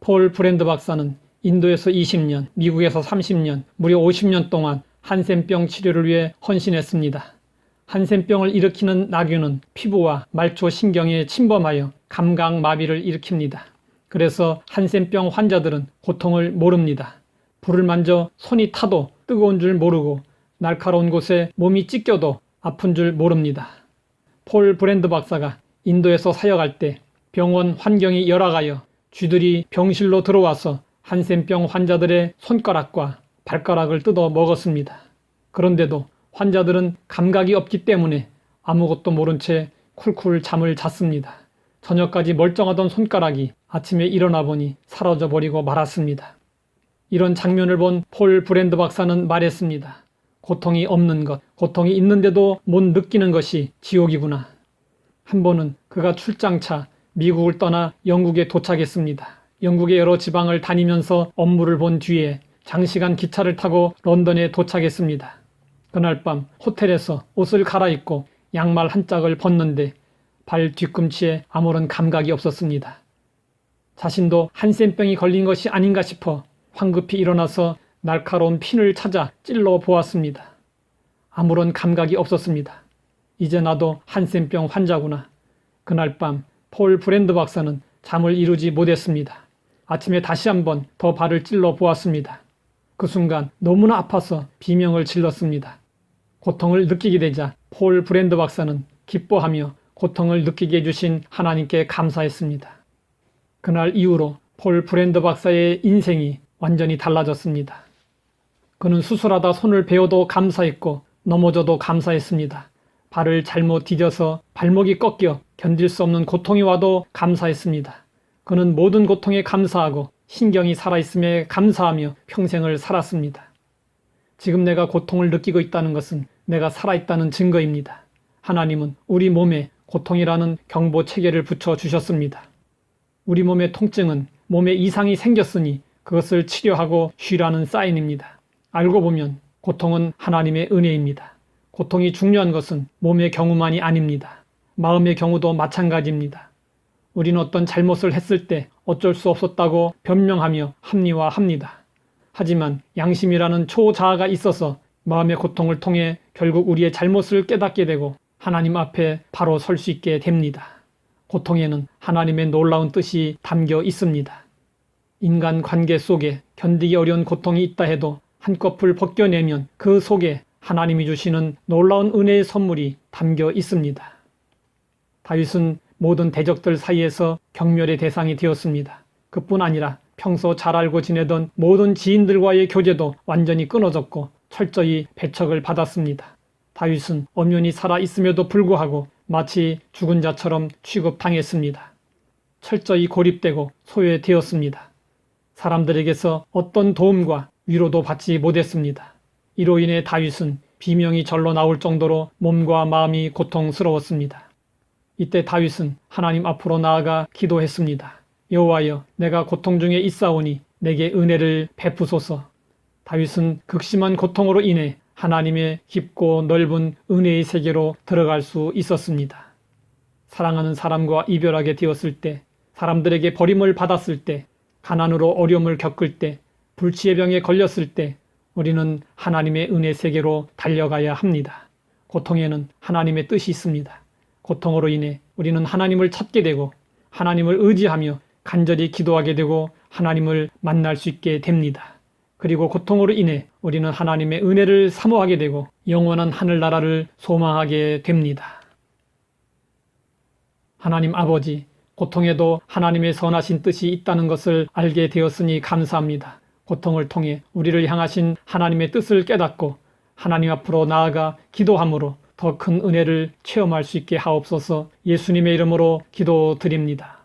폴 브랜드 박사는 인도에서 20년, 미국에서 30년, 무려 50년 동안 한센병 치료를 위해 헌신했습니다. 한센병을 일으키는 나균은 피부와 말초 신경에 침범하여 감각마비를 일으킵니다. 그래서 한센병 환자들은 고통을 모릅니다. 불을 만져 손이 타도 뜨거운 줄 모르고 날카로운 곳에 몸이 찢겨도 아픈 줄 모릅니다. 폴 브랜드 박사가 인도에서 사역할 때 병원 환경이 열악하여 쥐들이 병실로 들어와서 한센병 환자들의 손가락과 발가락을 뜯어 먹었습니다. 그런데도 환자들은 감각이 없기 때문에 아무것도 모른 채 쿨쿨 잠을 잤습니다. 저녁까지 멀쩡하던 손가락이 아침에 일어나 보니 사라져 버리고 말았습니다. 이런 장면을 본 폴 브랜드 박사는 말했습니다. 고통이 없는 것, 고통이 있는데도 못 느끼는 것이 지옥이구나. 한 번은 그가 출장차 미국을 떠나 영국에 도착했습니다. 영국의 여러 지방을 다니면서 업무를 본 뒤에 장시간 기차를 타고 런던에 도착했습니다. 그날 밤 호텔에서 옷을 갈아입고 양말 한 짝을 벗는데 발 뒤꿈치에 아무런 감각이 없었습니다. 자신도 한센병이 걸린 것이 아닌가 싶어 황급히 일어나서 날카로운 핀을 찾아 찔러 보았습니다. 아무런 감각이 없었습니다. 이제 나도 한센병 환자구나. 그날 밤 폴 브랜드 박사는 잠을 이루지 못했습니다. 아침에 다시 한번 더 발을 찔러 보았습니다. 그 순간 너무나 아파서 비명을 질렀습니다. 고통을 느끼게 되자 폴 브랜드 박사는 기뻐하며 고통을 느끼게 해주신 하나님께 감사했습니다. 그날 이후로 폴 브랜드 박사의 인생이 완전히 달라졌습니다. 그는 수술하다 손을 베어도 감사했고 넘어져도 감사했습니다. 발을 잘못 디뎌서 발목이 꺾여 견딜 수 없는 고통이 와도 감사했습니다. 그는 모든 고통에 감사하고 신경이 살아있음에 감사하며 평생을 살았습니다. 지금 내가 고통을 느끼고 있다는 것은 내가 살아있다는 증거입니다. 하나님은 우리 몸에 고통이라는 경보 체계를 붙여주셨습니다. 우리 몸의 통증은 몸에 이상이 생겼으니 그것을 치료하고 쉬라는 사인입니다. 알고 보면 고통은 하나님의 은혜입니다. 고통이 중요한 것은 몸의 경우만이 아닙니다. 마음의 경우도 마찬가지입니다. 우리는 어떤 잘못을 했을 때 어쩔 수 없었다고 변명하며 합리화합니다. 하지만 양심이라는 초자아가 있어서 마음의 고통을 통해 결국 우리의 잘못을 깨닫게 되고 하나님 앞에 바로 설 수 있게 됩니다. 고통에는 하나님의 놀라운 뜻이 담겨 있습니다. 인간 관계 속에 견디기 어려운 고통이 있다 해도 한꺼풀 벗겨내면 그 속에 하나님이 주시는 놀라운 은혜의 선물이 담겨 있습니다. 다윗은 모든 대적들 사이에서 경멸의 대상이 되었습니다. 그뿐 아니라 평소 잘 알고 지내던 모든 지인들과의 교제도 완전히 끊어졌고 철저히 배척을 받았습니다. 다윗은 엄연히 살아있음에도 불구하고 마치 죽은 자처럼 취급당했습니다. 철저히 고립되고 소외되었습니다. 사람들에게서 어떤 도움과 위로도 받지 못했습니다. 이로 인해 다윗은 비명이 절로 나올 정도로 몸과 마음이 고통스러웠습니다. 이때 다윗은 하나님 앞으로 나아가 기도했습니다. 여호와여, 내가 고통 중에 있사오니 내게 은혜를 베푸소서. 다윗은 극심한 고통으로 인해 하나님의 깊고 넓은 은혜의 세계로 들어갈 수 있었습니다. 사랑하는 사람과 이별하게 되었을 때, 사람들에게 버림을 받았을 때, 가난으로 어려움을 겪을 때, 불치의 병에 걸렸을 때 우리는 하나님의 은혜 세계로 달려가야 합니다. 고통에는 하나님의 뜻이 있습니다. 고통으로 인해 우리는 하나님을 찾게 되고 하나님을 의지하며 간절히 기도하게 되고 하나님을 만날 수 있게 됩니다. 그리고 고통으로 인해 우리는 하나님의 은혜를 사모하게 되고 영원한 하늘나라를 소망하게 됩니다. 하나님 아버지, 고통에도 하나님의 선하신 뜻이 있다는 것을 알게 되었으니 감사합니다. 고통을 통해 우리를 향하신 하나님의 뜻을 깨닫고 하나님 앞으로 나아가 기도함으로 더 큰 은혜를 체험할 수 있게 하옵소서. 예수님의 이름으로 기도드립니다.